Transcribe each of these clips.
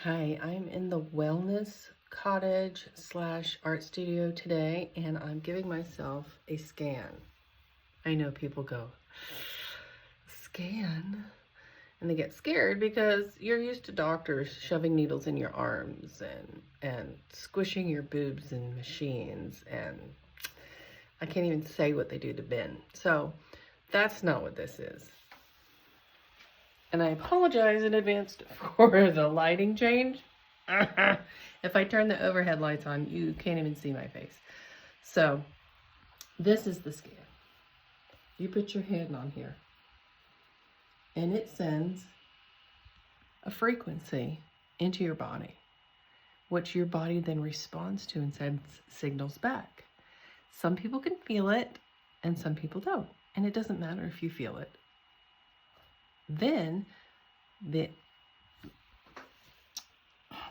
Hi, I'm in the wellness cottage / art studio today, and I'm giving myself a scan. I know people go, scan? And they get scared because you're used to doctors shoving needles in your arms and squishing your boobs in machines, and I can't even say what they do to Ben. So that's not what this is. And I apologize in advance for the lighting change. If I turn the overhead lights on, you can't even see my face. So this is the scan. You put your hand on here, and it sends a frequency into your body, which your body then responds to and sends signals back. Some people can feel it, and some people don't. And it doesn't matter if you feel it. Then the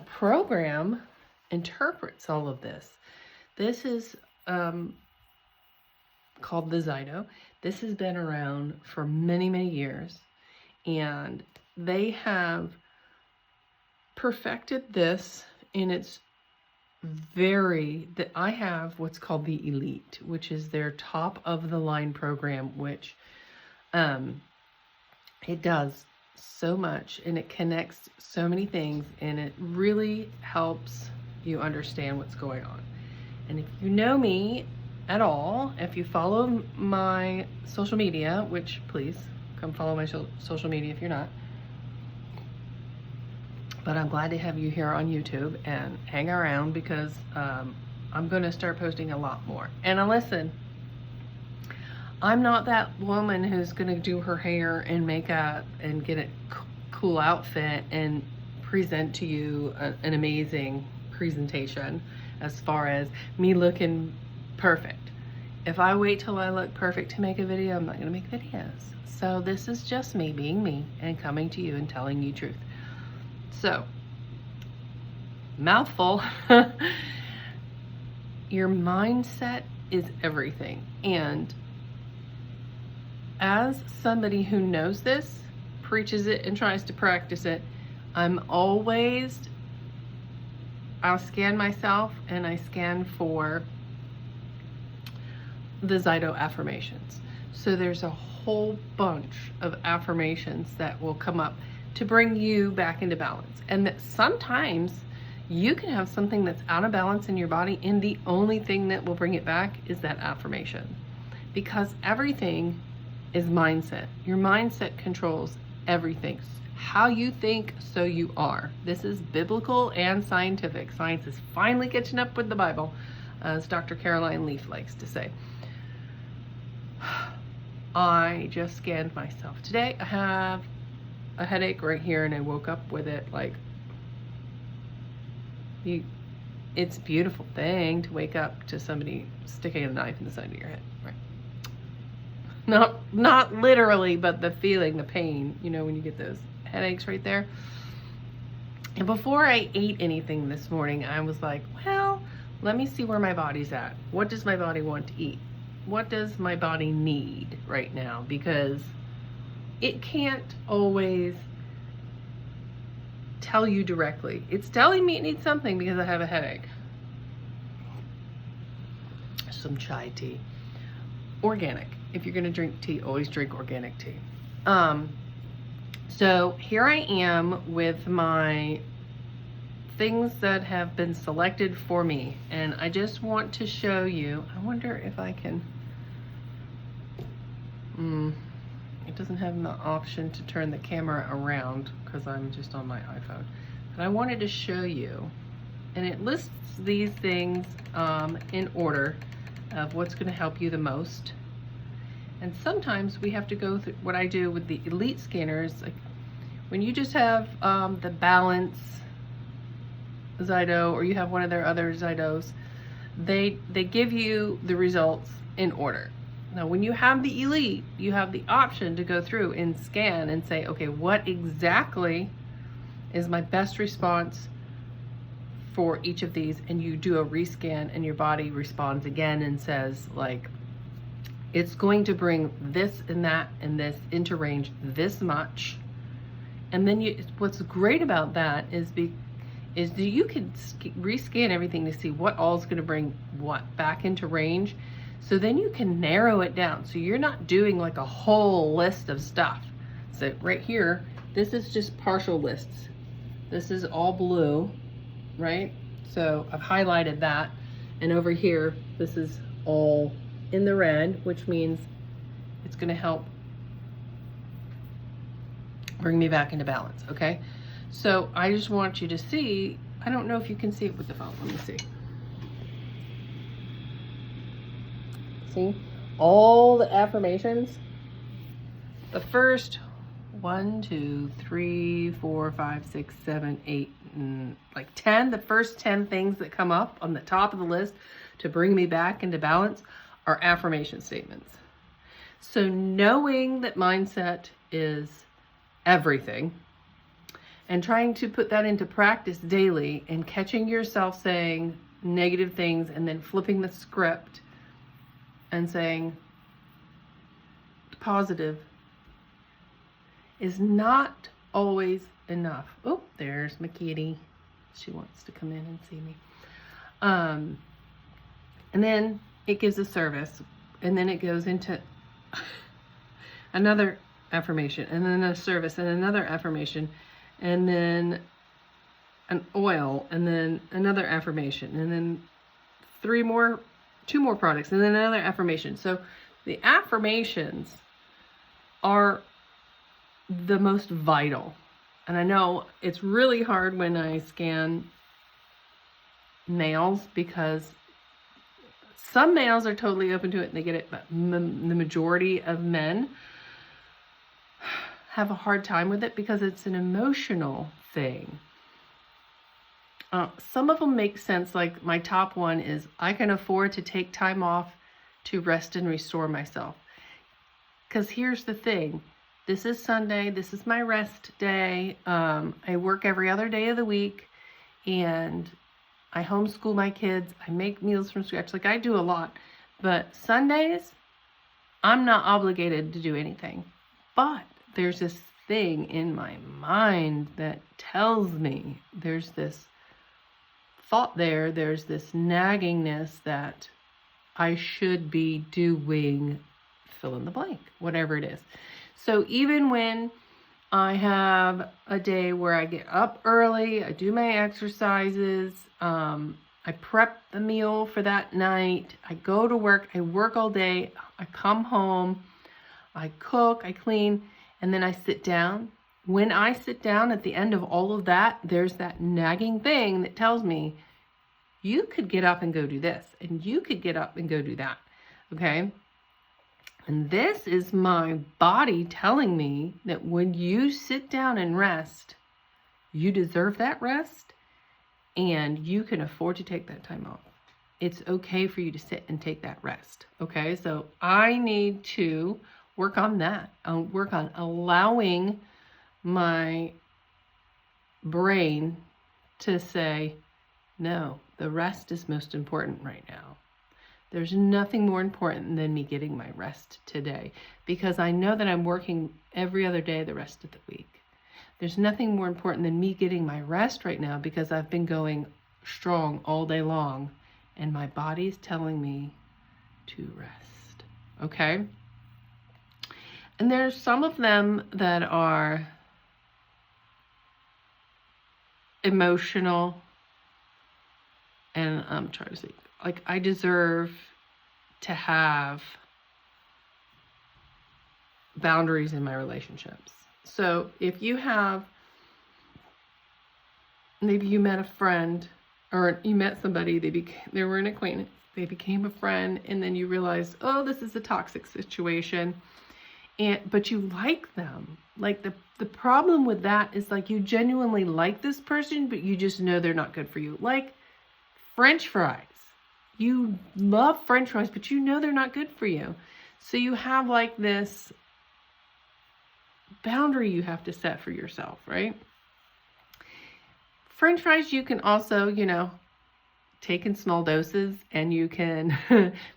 program interprets all of this. This is called the Zyto. This has been around for many, many years, and they have perfected this in its I have what's called the Elite, which is their top of the line program, which it does so much, and it connects so many things, and it really helps you understand what's going on. And if you know me at all, if you follow my social media, which please come follow my social media if you're not, but I'm glad to have you here on YouTube and hang around because I'm going to start posting a lot more. And listen, I'm not that woman who's going to do her hair and makeup and get a cool outfit and present to you an amazing presentation as far as me looking perfect. If I wait till I look perfect to make a video, I'm not going to make videos. So this is just me being me and coming to you and telling you truth. So, mouthful. Your mindset is everything. And as somebody who knows this, preaches it, and tries to practice it, I'll scan myself, and I scan for the Zyto affirmations. So there's a whole bunch of affirmations that will come up to bring you back into balance. And that sometimes you can have something that's out of balance in your body, and the only thing that will bring it back is that affirmation. Because everything is mindset. Your mindset controls everything. How you think, so you are. This is biblical and scientific. Science is finally catching up with the Bible, as Dr. Caroline Leaf likes to say. I just scanned myself. Today I have a headache right here, and I woke up with it. Like, it's a beautiful thing to wake up to somebody sticking a knife in the side of your head, right? Not literally, but the feeling, the pain, when you get those headaches right there. And before I ate anything this morning, I was like, well, let me see where my body's at. What does my body want to eat? What does my body need right now? Because it can't always tell you directly. It's telling me it needs something because I have a headache. Some chai tea. Organic. If you're going to drink tea, always drink organic tea. So here I am with my things that have been selected for me, and I just want to show you. I wonder if I can. It doesn't have the option to turn the camera around because I'm just on my iPhone. But I wanted to show you, and it lists these things in order of what's going to help you the most. And sometimes we have to go through what I do with the Elite scanners. Like when you just have the Balance Zyto, or you have one of their other Zytos, they give you the results in order. Now, when you have the Elite, you have the option to go through and scan and say, okay, what exactly is my best response for each of these? And you do a rescan, and your body responds again and says, like, it's going to bring this and that and this into range this much. And then what's great about that is is that you can rescan everything to see what all is going to bring what back into range. So then you can narrow it down. So you're not doing like a whole list of stuff. So right here, this is just partial lists. This is all blue, right? So I've highlighted that. And over here, this is all in the red, which means it's going to help bring me back into balance, okay? So I just want you to see, I don't know if you can see it with the phone. Let me see. See? All the affirmations. The first 1, 2, 3, 4, 5, 6, 7, 8, like 10. The first 10 things that come up on the top of the list to bring me back into balance are affirmation statements. So knowing that mindset is everything, and trying to put that into practice daily and catching yourself saying negative things and then flipping the script and saying positive is not always enough. Oh, there's my kitty. She wants to come in and see me. And then it gives a service, and then it goes into another affirmation, and then a service, and another affirmation, and then an oil, and then another affirmation, and then two more products, and then another affirmation. So the affirmations are the most vital. And I know it's really hard when I scan males, because some males are totally open to it and they get it, but the majority of men have a hard time with it because it's an emotional thing. Some of them make sense. Like my top one is, I can afford to take time off to rest and restore myself. Because here's the thing. This is Sunday. This is my rest day. I work every other day of the week, and I homeschool my kids. I make meals from scratch. Like, I do a lot. But Sundays, I'm not obligated to do anything. But there's this thing in my mind that tells me, there's this thought there, there's this naggingness that I should be doing fill in the blank, whatever it is. So even when I have a day where I get up early, I do my exercises, I prep the meal for that night, I go to work, I work all day, I come home, I cook, I clean, and then I sit down. When I sit down at the end of all of that, there's that nagging thing that tells me, you could get up and go do this, and you could get up and go do that, okay? And this is my body telling me that when you sit down and rest, you deserve that rest, and you can afford to take that time off. It's okay for you to sit and take that rest, okay? So I need to work on that. I'll work on allowing my brain to say, no, the rest is most important right now. There's nothing more important than me getting my rest today, because I know that I'm working every other day the rest of the week. There's nothing more important than me getting my rest right now, because I've been going strong all day long and my body's telling me to rest, okay? And there's some of them that are emotional, and I'm trying to say, like, I deserve to have boundaries in my relationships. So if you have, maybe you met a friend, or you met somebody, they were an acquaintance, they became a friend, and then you realized, oh, this is a toxic situation, but you like them. Like, the problem with that is, like, you genuinely like this person, but you just know they're not good for you. Like French fries. You love French fries, but you know they're not good for you. So you have like this boundary you have to set for yourself, right? French fries, you can also, take in small doses, and you can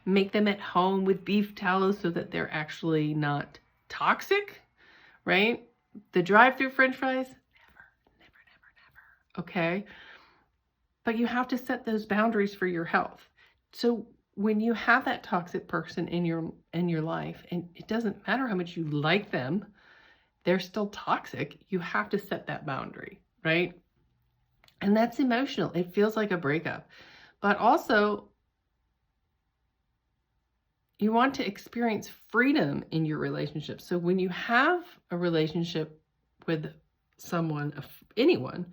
make them at home with beef tallow so that they're actually not toxic, right? The drive-through French fries, never, okay? But you have to set those boundaries for your health. So when you have that toxic person in your life, and it doesn't matter how much you like them, they're still toxic. You have to set that boundary, right? And that's emotional. It feels like a breakup. But also, you want to experience freedom in your relationship. So when you have a relationship with someone, anyone,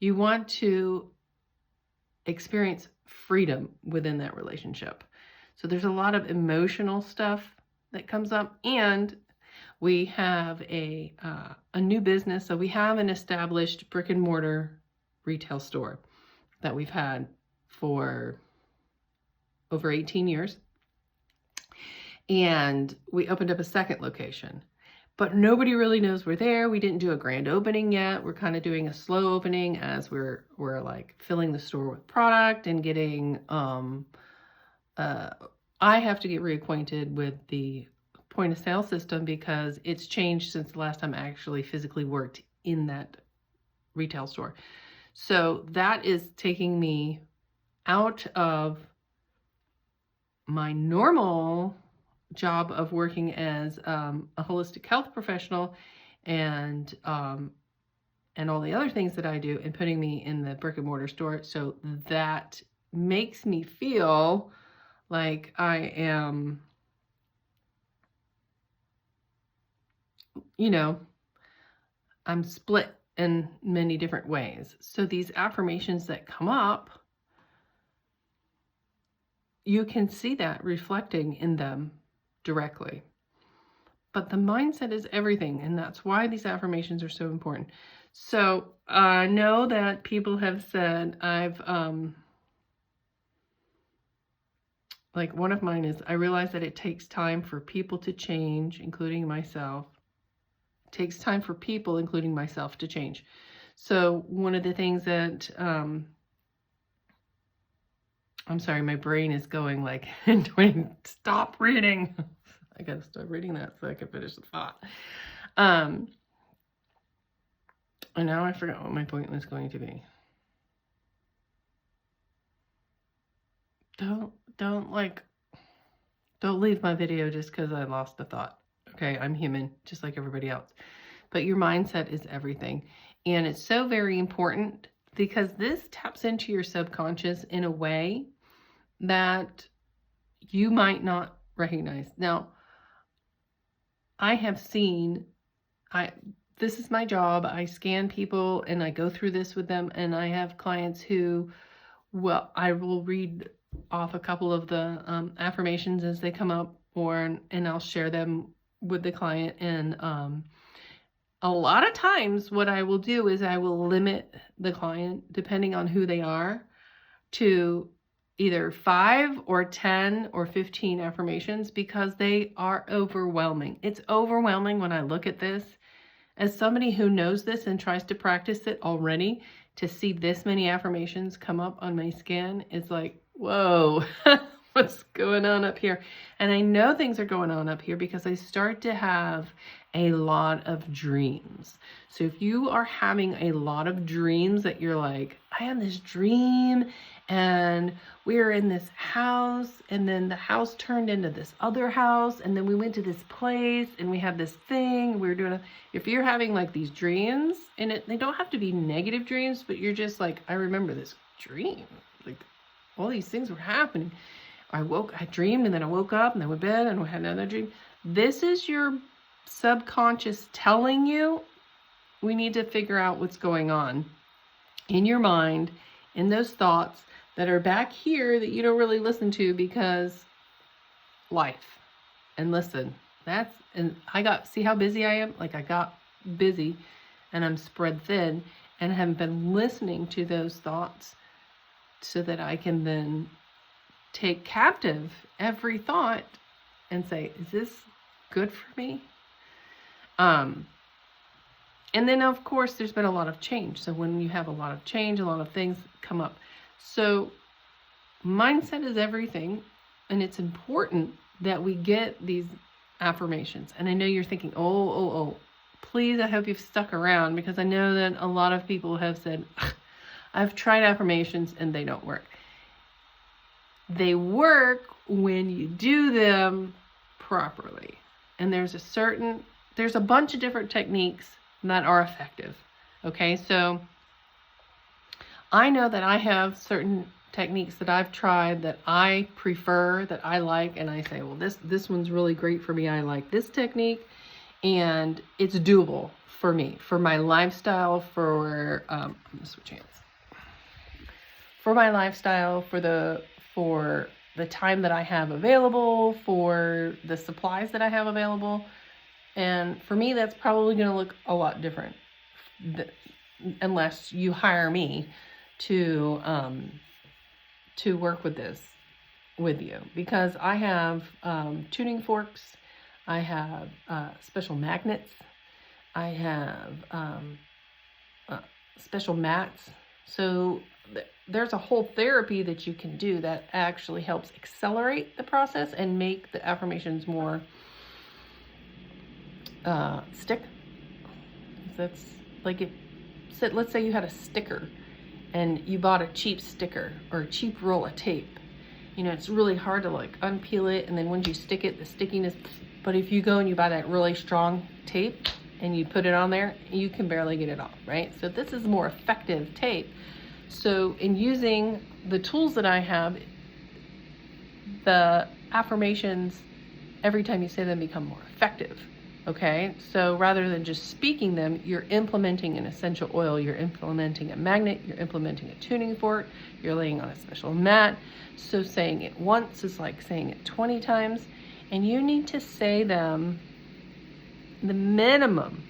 you want to experience freedom within that relationship. So there's a lot of emotional stuff that comes up, and we have a new business. So we have an established brick and mortar retail store that we've had for over 18 years. And we opened up a second location, but nobody really knows we're there. We didn't do a grand opening yet. We're kind of doing a slow opening as we're like filling the store with product and getting, I have to get reacquainted with the point of sale system because it's changed since the last time I actually physically worked in that retail store. So that is taking me out of my normal job of working as a holistic health professional and all the other things that I do, and putting me in the brick and mortar store. So that makes me feel like I am, I'm split in many different ways. So these affirmations that come up, you can see that reflecting in them directly. But the mindset is everything, and that's why these affirmations are so important. So I know that people have said, like one of mine is, I realize that it takes time for people to change, including myself. It takes time for people, including myself, to change. So one of the things that, I'm sorry, my brain is going like, stop reading. I gotta stop reading that so I can finish the thought. And now I forgot what my point was going to be. Don't leave my video just because I lost the thought. Okay, I'm human, just like everybody else. But your mindset is everything. And it's so very important because this taps into your subconscious in a way that you might not recognize. Now, I have seen, this is my job. I scan people and I go through this with them. And I have clients who, well, I will read off a couple of the affirmations as they come up, and I'll share them with the client. And a lot of times what I will do is I will limit the client, depending on who they are, to either 5 or 10 or 15 affirmations because they are overwhelming. It's overwhelming when I look at this. As somebody who knows this and tries to practice it already, to see this many affirmations come up on my scan is like, whoa, what's going on up here? And I know things are going on up here because I start to have a lot of dreams. So if you are having a lot of dreams that you're like, I had this dream and we were in this house, and then the house turned into this other house, and then we went to this place and we had this thing we were doing. If you're having like these dreams, and they don't have to be negative dreams, but you're just like, I remember this dream, like all these things were happening. I dreamed, and then I woke up, and then went to bed, and I had another dream. This is your subconscious telling you, we need to figure out what's going on in your mind, in those thoughts that are back here that you don't really listen to because life. And listen, see how busy I am? Like I got busy and I'm spread thin and haven't been listening to those thoughts so that I can then take captive every thought and say, is this good for me? And then of course there's been a lot of change. So when you have a lot of change, a lot of things come up. So mindset is everything, and it's important that we get these affirmations. And I know you're thinking, oh, please, I hope you've stuck around, because I know that a lot of people have said, I've tried affirmations and they don't work. They work when you do them properly. And there's a bunch of different techniques that are effective. Okay, so I know that I have certain techniques that I've tried that I prefer, that I like, and I say, well, this one's really great for me. I like this technique, and it's doable for me, for my lifestyle, for I'm gonna switch hands. For my lifestyle, for the time that I have available, for the supplies that I have available. And for me, that's probably going to look a lot different unless you hire me to work with this with you, because I have tuning forks, I have special magnets, I have special mats. So there's a whole therapy that you can do that actually helps accelerate the process and make the affirmations more stick. That's like let's say you had a sticker and you bought a cheap sticker or a cheap roll of tape. You know, it's really hard to like unpeel it, and then once you stick it, the stickiness. But if you go and you buy that really strong tape and you put it on there, you can barely get it off, right? So this is more effective tape. So in using the tools that I have, the affirmations, every time you say them, become more effective. Okay, so rather than just speaking them, you're implementing an essential oil, you're implementing a magnet, you're implementing a tuning fork, you're laying on a special mat. So saying it once is like saying it 20 times, and you need to say them the minimum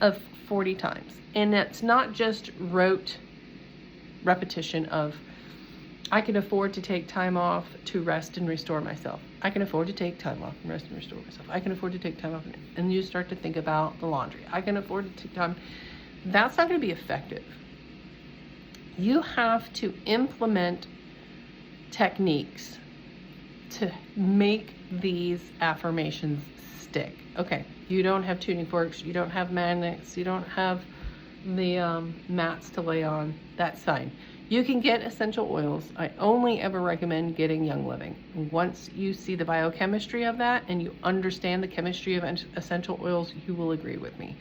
of 40 times. And that's not just rote repetition of, I can afford to take time off to rest and restore myself. I can afford to take time off and rest and restore myself. I can afford to take time off. And you start to think about the laundry. I can afford to take time. That's not going to be effective. You have to implement techniques to make these affirmations stick. Okay, you don't have tuning forks, you don't have magnets, you don't have the mats to lay on. That's fine. You can get essential oils. I only ever recommend getting Young Living. Once you see the biochemistry of that and you understand the chemistry of essential oils, you will agree with me.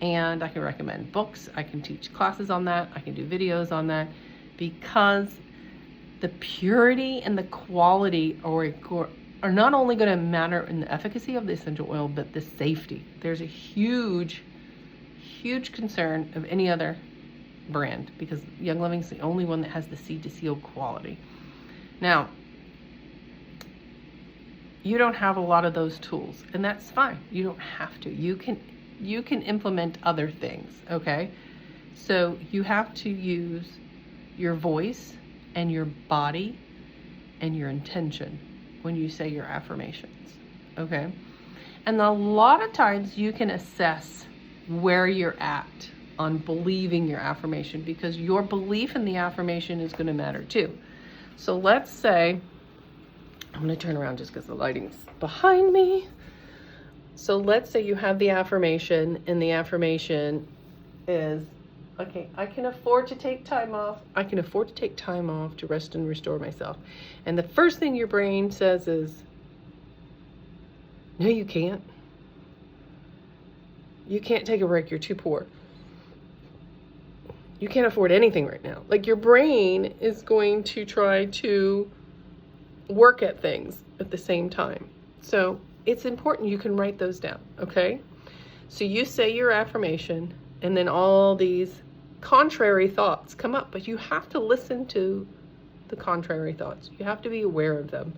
And I can recommend books. I can teach classes on that. I can do videos on that, because the purity and the quality are not only going to matter in the efficacy of the essential oil, but the safety. There's a huge concern of any other brand, because Young Living's the only one that has the seed to seal quality. Now, you don't have a lot of those tools, and that's fine. You don't have to. You can implement other things, okay? So you have to use your voice and your body and your intention when you say your affirmations, okay? And a lot of times you can assess where you're at on believing your affirmation, because your belief in the affirmation is going to matter too. So let's say, I'm going to turn around just because the lighting's behind me. So let's say you have the affirmation, and the affirmation is, okay, I can afford to take time off. I can afford to take time off to rest and restore myself. And the first thing your brain says is, no, you can't. You can't take a break. You're too poor. You can't afford anything right now. Like, your brain is going to try to work at things at the same time. So it's important you can write those down, okay? So you say your affirmation, and then all these contrary thoughts come up, but you have to listen to the contrary thoughts. You have to be aware of them.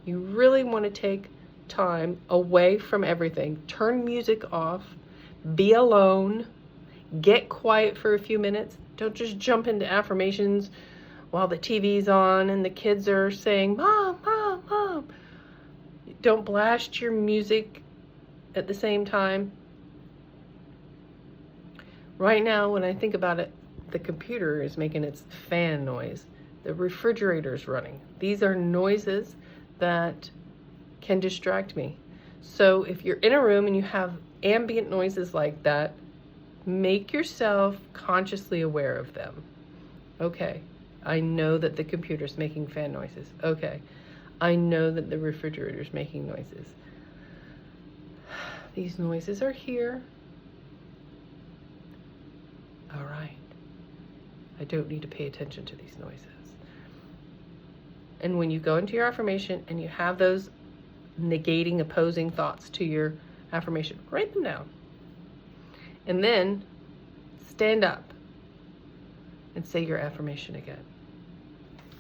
You really want to take time away from everything. Turn music off. Be alone. Get quiet for a few minutes. Don't just jump into affirmations while the TV's on and the kids are saying, Mom, Mom, Mom. Don't blast your music at the same time. Right now, when I think about it, the computer is making its fan noise. The refrigerator's running. These are noises that can distract me. So if you're in a room and you have ambient noises like that, Make yourself consciously aware of them. Okay, I know that the computer's making fan noises. Okay, I know that the refrigerator's making noises. These noises are here. All right. I don't need to pay attention to these noises. And when you go into your affirmation and you have those negating, opposing thoughts to your affirmation, write them down. And then stand up and say your affirmation again.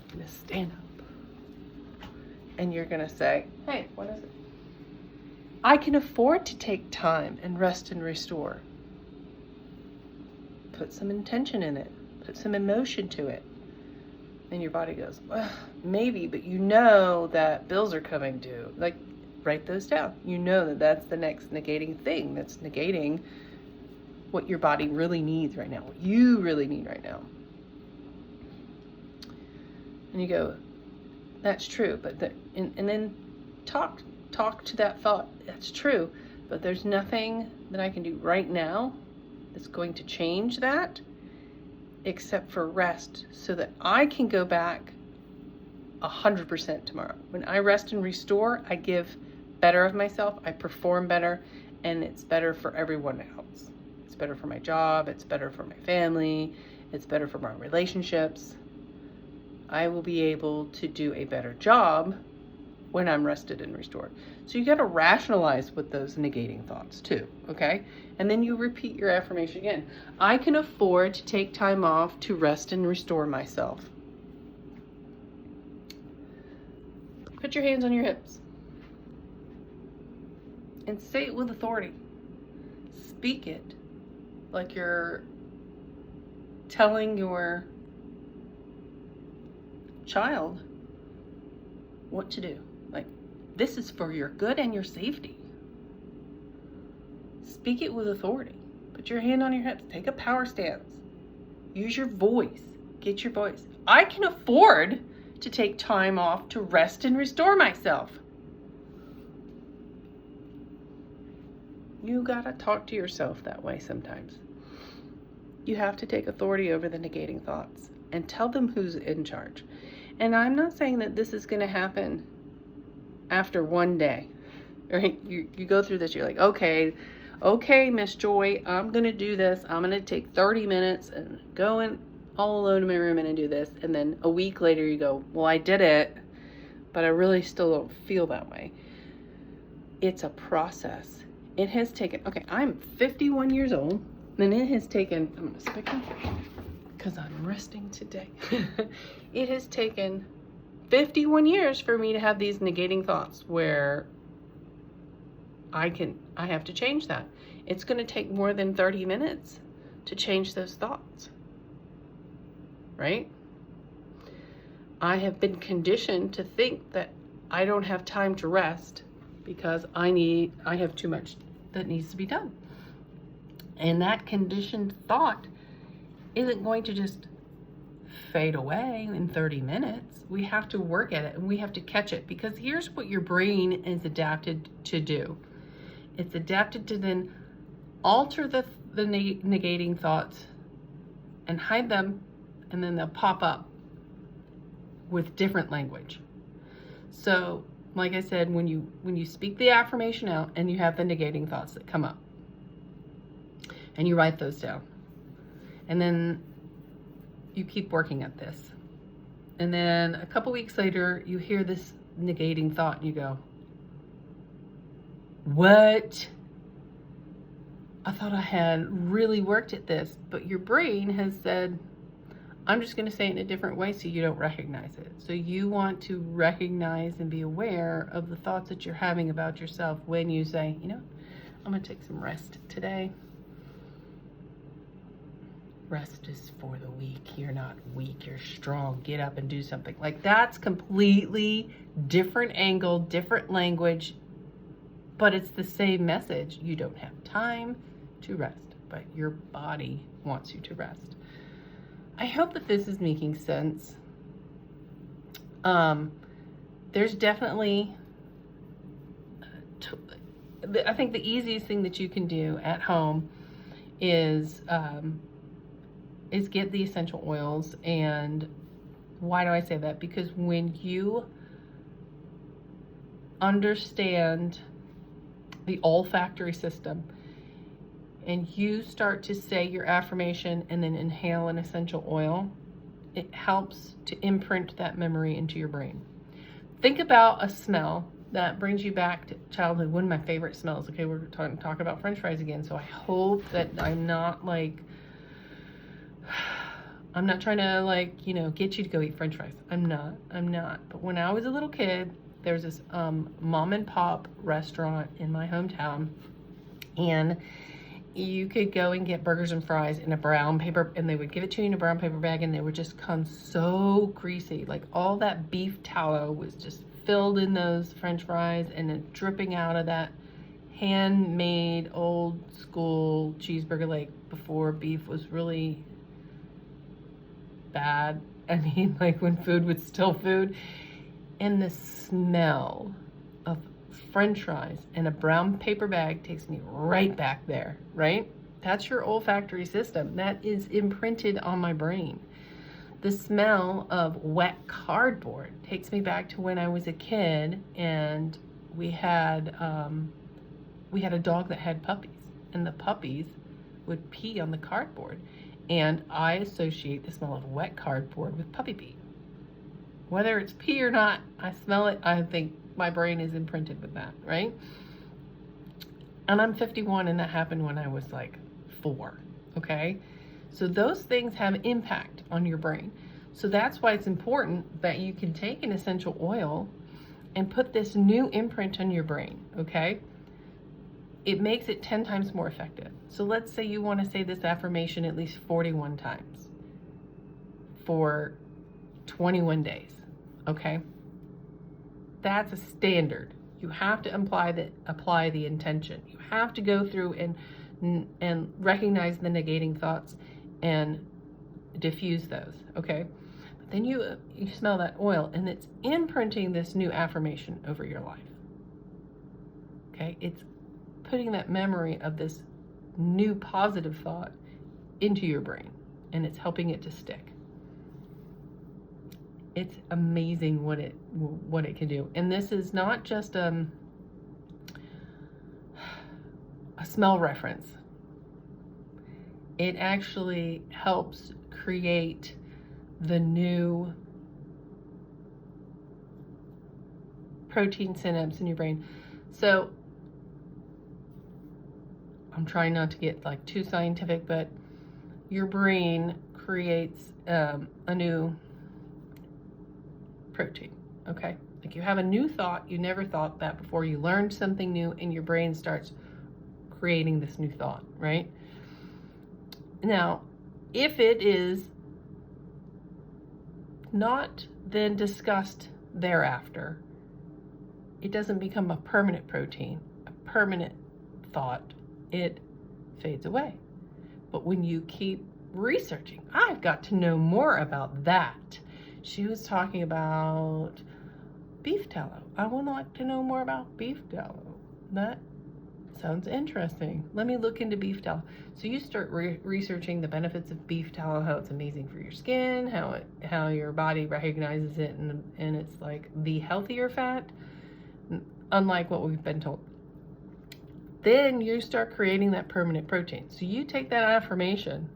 You're gonna stand up. And you're gonna say, hey, what is it? I can afford to take time and rest and restore. Put some intention in it. Put some emotion to it. And your body goes, well, maybe, but you know that bills are coming due. Like, write those down. You know that that's the next negating thing that's negating what your body really needs right now, what you really need right now. And you go, that's true, but and then talk to that thought. That's true, but there's nothing that I can do right now that's going to change that except for rest, so that I can go back 100% tomorrow. When I rest and restore, I give better of myself, I perform better, and it's better for everyone else. It's better for my job, it's better for my family, it's better for my relationships. I will be able to do a better job when I'm rested and restored. So you got to rationalize with those negating thoughts too, okay? And then you repeat your affirmation again. I can afford to take time off to rest and restore myself. Put your hands on your hips and say it with authority. Speak it like you're telling your child what to do. Like, this is for your good and your safety. Speak it with authority. Put your hand on your hips. Take a power stance. Use your voice. Get your voice. I can afford to take time off to rest and restore myself. You gotta talk to yourself that way sometimes. You have to take authority over the negating thoughts and tell them who's in charge. And I'm not saying that this is going to happen after one day, right? You go through this, you're like, okay, Miss Joy, I'm going to do this. I'm going to take 30 minutes and go in all alone in my room and do this. And then a week later you go, well, I did it, but I really still don't feel that way. It's a process. It has taken, I'm 51 years old, and it has taken, I'm going to speak up because I'm resting today. It has taken 51 years for me to have these negating thoughts where I have to change that. It's going to take more than 30 minutes to change those thoughts, right? I have been conditioned to think that I don't have time to rest because I have too much that needs to be done. And that conditioned thought isn't going to just fade away in 30 minutes. We have to work at it and we have to catch it, because here's what your brain is adapted to do. It's adapted to then alter the negating thoughts and hide them, and then they'll pop up with different language. So, like I said, when you speak the affirmation out and you have the negating thoughts that come up, and you write those down, and then you keep working at this. And then a couple weeks later, you hear this negating thought and you go, what? I thought I had really worked at this, but your brain has said, I'm just going to say it in a different way so you don't recognize it. So you want to recognize and be aware of the thoughts that you're having about yourself when you say, I'm going to take some rest today. Rest is for the weak. You're not weak, you're strong. Get up and do something. Like, that's completely different angle, different language, but it's the same message. You don't have time to rest, but your body wants you to rest. I hope that this is making sense. There's definitely, I think the easiest thing that you can do at home is get the essential oils. And why do I say that? Because when you understand the olfactory system and you start to say your affirmation and then inhale an essential oil, it helps to imprint that memory into your brain. Think about a smell that brings you back to childhood. One of my favorite smells. Okay, we're talking about French fries again, so I hope that I'm not like, I'm not trying to like, get you to go eat French fries. I'm not. But when I was a little kid, there's this mom and pop restaurant in my hometown, and you could go and get burgers and fries in a brown paper, and they would give it to you in a brown paper bag, and they would just come so greasy. Like all that beef tallow was just filled in those French fries and then dripping out of that handmade old school cheeseburger, like before beef was really bad. I mean, like when food was still food. And the smell of French fries in a brown paper bag takes me right back there, right? That's your olfactory system. That is imprinted on my brain. The smell of wet cardboard takes me back to when I was a kid, and we had a dog that had puppies, and the puppies would pee on the cardboard, and I associate the smell of wet cardboard with puppy pee. Whether it's pee or not, I smell it. I think my brain is imprinted with that, right? And I'm 51, and that happened when I was like 4, okay? So those things have impact on your brain. So that's why it's important that you can take an essential oil and put this new imprint on your brain, okay? It makes it 10 times more effective. So let's say you want to say this affirmation at least 41 times for 21 days, okay? That's a standard. You have to apply the intention. You have to go through and recognize the negating thoughts and diffuse those, okay? But then you smell that oil, and it's imprinting this new affirmation over your life, okay? It's putting that memory of this new positive thought into your brain, and it's helping it to stick. It's amazing what it can do. And this is not just a smell reference. It actually helps create the new protein synapse in your brain. So I'm trying not to get like too scientific, but your brain creates a new protein, okay? Like you have a new thought, you never thought that before, you learned something new, and your brain starts creating this new thought, right? Now, if it is not then discussed thereafter, it doesn't become a permanent protein, a permanent thought, it fades away. But when you keep researching, I've got to know more about that. She was talking about beef tallow. I would like to know more about beef tallow. That sounds interesting. Let me look into beef tallow. So you start researching the benefits of beef tallow, how it's amazing for your skin, how your body recognizes it, and it's like the healthier fat, unlike what we've been told. Then you start creating that permanent protein. So you take that affirmation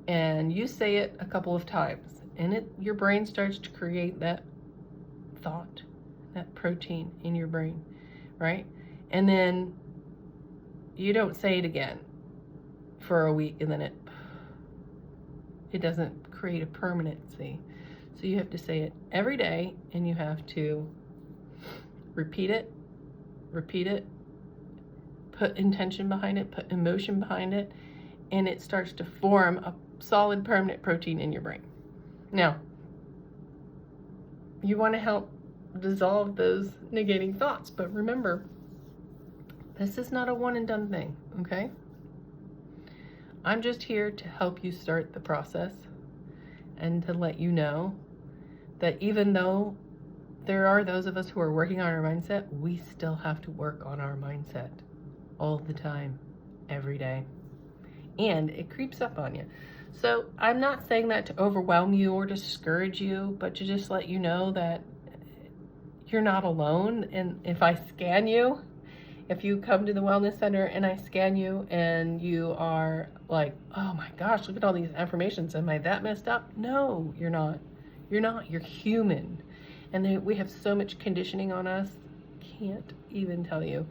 and you say it a couple of times, and your brain starts to create that thought, that protein in your brain, right? And then you don't say it again for a week, and then it doesn't create a permanency. So you have to say it every day, and you have to repeat it, put intention behind it, put emotion behind it, and it starts to form a solid permanent protein in your brain. Now, you want to help dissolve those negating thoughts, but remember, this is not a one and done thing, okay? I'm just here to help you start the process and to let you know that even though there are those of us who are working on our mindset, we still have to work on our mindset all the time, every day. and it creeps up on you. So I'm not saying that to overwhelm you or discourage you, but to just let you know that you're not alone. And if I scan you, if you come to the wellness center and I scan you and you are like, oh my gosh, look at all these affirmations, am I that messed up? No, you're not. You're not. You're human. And we have so much conditioning on us, can't even tell you.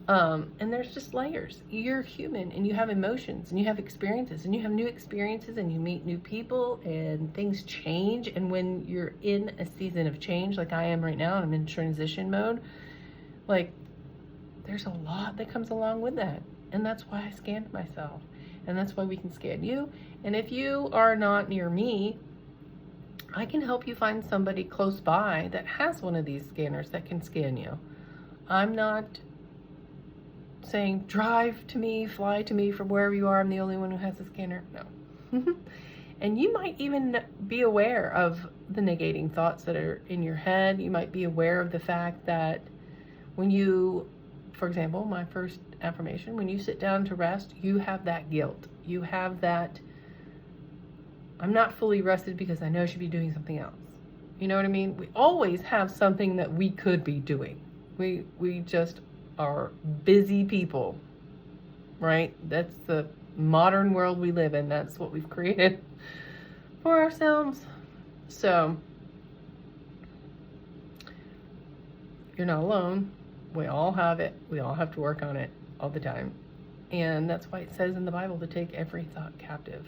And there's just layers. You're human and you have emotions and you have experiences and you have new experiences and you meet new people and things change. And when you're in a season of change, like I am right now, and I'm in transition mode, like there's a lot that comes along with that. And that's why I scanned myself. And that's why we can scan you. And if you are not near me, I can help you find somebody close by that has one of these scanners that can scan you. I'm not saying drive to me, fly to me from wherever you are. I'm the only one who has a scanner. No. And you might even be aware of the negating thoughts that are in your head. You might be aware of the fact that when you, for example, my first affirmation, when you sit down to rest, you have that guilt. You have that, I'm not fully rested because I know I should be doing something else. You know what I mean? We always have something that we could be doing. We just are busy people, right? That's the modern world we live in. That's what we've created for ourselves. So you're not alone. We all have it. We all have to work on it all the time. And that's why it says in the Bible to take every thought captive.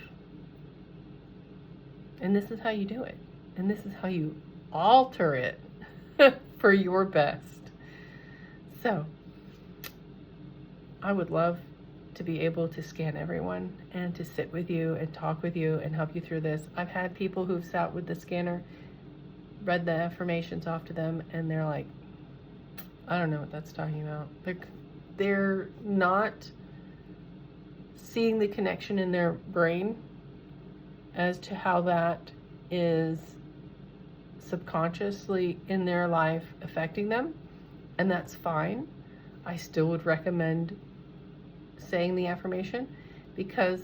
And this is how you do it. And this is how you alter it for your best. So I would love to be able to scan everyone and to sit with you and talk with you and help you through this. I've had people who've sat with the scanner, read the affirmations off to them, and they're like, I don't know what that's talking about. They're not seeing the connection in their brain as to how that is subconsciously in their life affecting them, and that's fine. I still would recommend saying the affirmation because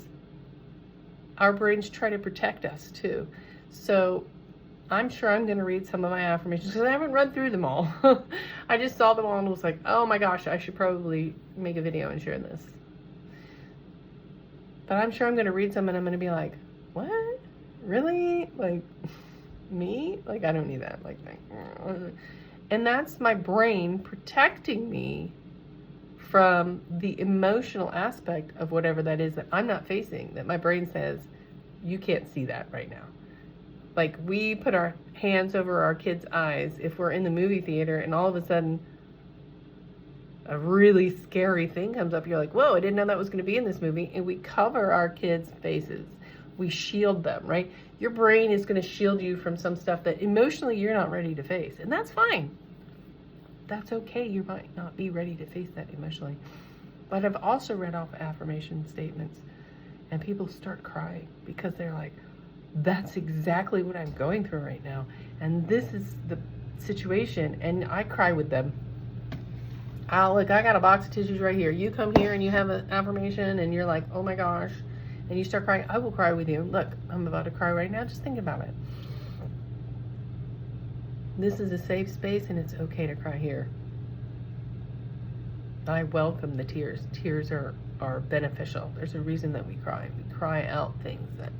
our brains try to protect us too. So I'm sure I'm going to read some of my affirmations because I haven't read through them all. I just saw them all and was like, oh my gosh, I should probably make a video and share this. But I'm sure I'm going to read some and I'm going to be like, what? Really? Like, me? Like, I don't need that. Like, and that's my brain protecting me from the emotional aspect of whatever that is that I'm not facing, that my brain says, you can't see that right now. Like, we put our hands over our kids' eyes if we're in the movie theater and all of a sudden a really scary thing comes up. You're like, whoa, I didn't know that was going to be in this movie. And we cover our kids' faces. We shield them, right? Your brain is going to shield you from some stuff that emotionally you're not ready to face. And that's fine. That's okay. You might not be ready to face that emotionally. But I've also read off affirmation statements and people start crying because they're like, that's exactly what I'm going through right now. And this is the situation. And I cry with them. Look, I got a box of tissues right here. You come here and you have an affirmation and you're like, oh my gosh. And you start crying. I will cry with you. Look, I'm about to cry right now. Just think about it. This is a safe space and it's okay to cry here. I welcome the tears. Tears are beneficial. There's a reason that we cry. We cry out things that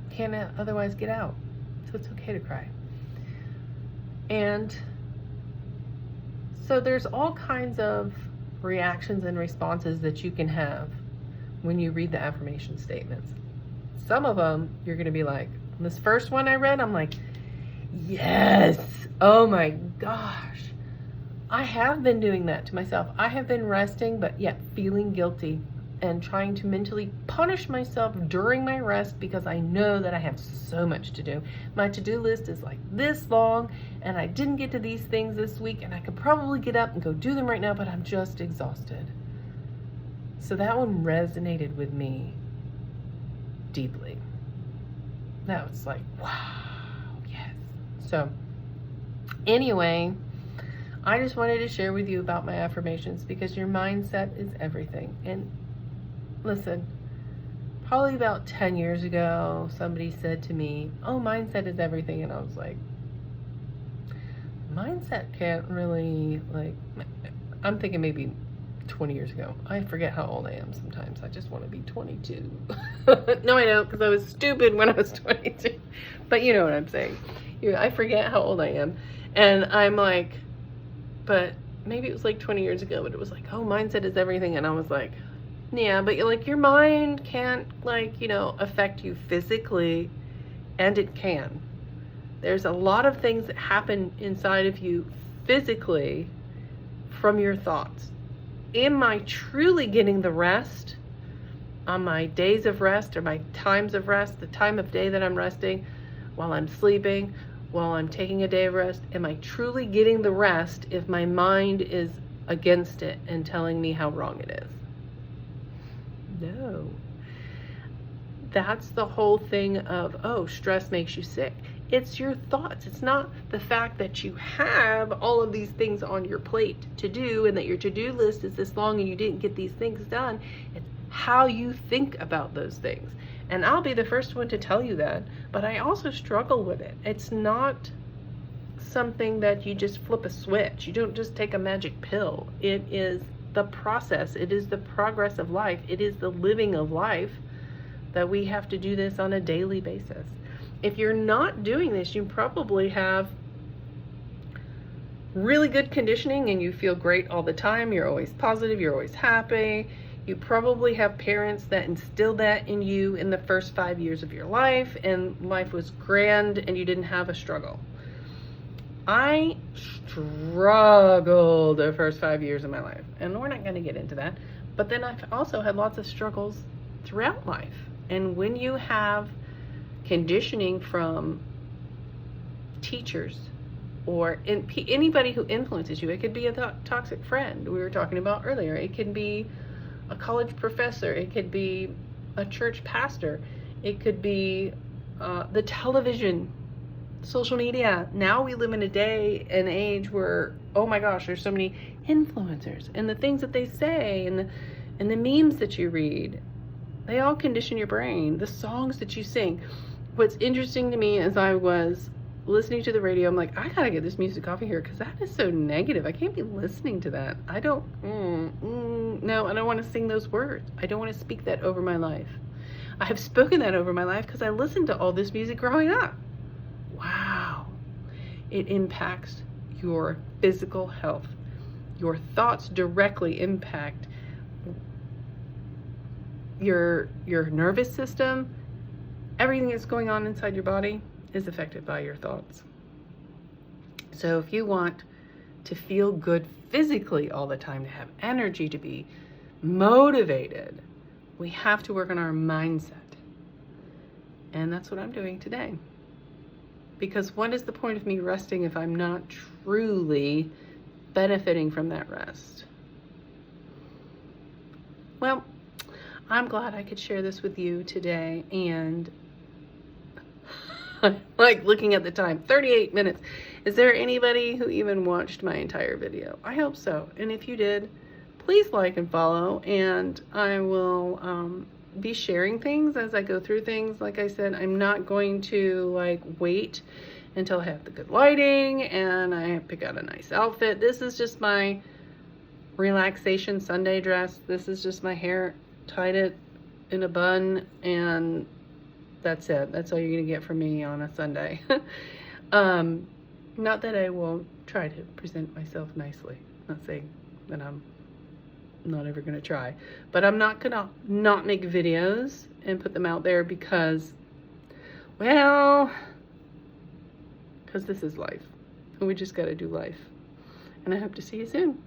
can't otherwise get out. So it's okay to cry. And so there's all kinds of reactions and responses that you can have when you read the affirmation statements. Some of them you're going to be like, this first one I read, I'm like, yes, oh my gosh. I have been doing that to myself. I have been resting, but yet feeling guilty and trying to mentally punish myself during my rest because I know that I have so much to do. My to-do list is like this long and I didn't get to these things this week and I could probably get up and go do them right now, but I'm just exhausted. So that one resonated with me deeply. That was like, wow, yes. So anyway, I just wanted to share with you about my affirmations because your mindset is everything. And listen, probably about 10 years ago, somebody said to me, oh, mindset is everything. And I was like, mindset can't really, like, I'm thinking maybe 20 years ago. I forget how old I am sometimes. I just want to be 22. No, I don't, because I was stupid when I was 22. But you know what I'm saying. I forget how old I am. And I'm like, but maybe it was like 20 years ago, but it was like, oh, mindset is everything. And I was like, yeah, but like your mind can't, like, affect you physically, and it can. There's a lot of things that happen inside of you physically from your thoughts. Am I truly getting the rest on my days of rest or my times of rest, the time of day that I'm resting, while I'm sleeping, while I'm taking a day of rest? Am I truly getting the rest if my mind is against it and telling me how wrong it is? No. That's the whole thing of, oh, stress makes you sick. It's your thoughts. It's not the fact that you have all of these things on your plate to do and that your to-do list is this long and you didn't get these things done. It's how you think about those things. And I'll be the first one to tell you that, but I also struggle with it. It's not something that you just flip a switch. You don't just take a magic pill. It is the process. It is the progress of life. It is the living of life that we have to do this on a daily basis. If you're not doing this, you probably have really good conditioning and you feel great all the time. You're always positive. You're always happy. You probably have parents that instilled that in you in the first 5 years of your life, and life was grand and you didn't have a struggle. I struggled the first 5 years of my life, and we're not going to get into that. But then I've also had lots of struggles throughout life. And when you have conditioning from teachers or anybody who influences you, it could be a toxic friend we were talking about earlier. It could be a college professor. It could be a church pastor. It could be the television, social media. Now we live in a day and age where, oh my gosh, there's so many influencers, and the things that they say and the memes that you read, they all condition your brain. The songs that you sing. What's interesting to me as I was listening to the radio, I'm like, I gotta get this music off of here because that is so negative. I can't be listening to that. I don't, no, I don't want to sing those words. I don't want to speak that over my life. I have spoken that over my life because I listened to all this music growing up. Wow. It impacts your physical health. Your thoughts directly impact your nervous system. Everything that's going on inside your body is affected by your thoughts. So if you want to feel good physically all the time, to have energy, to be motivated, we have to work on our mindset. And that's what I'm doing today. Because what is the point of me resting if I'm not truly benefiting from that rest? Well, I'm glad I could share this with you today, and like looking at the time, 38 minutes. Is there anybody who even watched my entire video? I hope so. And if you did, please like and follow, and I will be sharing things as I go through things. Like I said, I'm not going to wait until I have the good lighting and I pick out a nice outfit. This is just my relaxation Sunday dress. This is just my hair, tied it in a bun, and that's it. That's all you're gonna get from me on a Sunday. Not that I won't try to present myself nicely. I'm not saying that I'm not ever gonna try, but I'm not gonna not make videos and put them out there because, well, because this is life and we just gotta do life. And I hope to see you soon.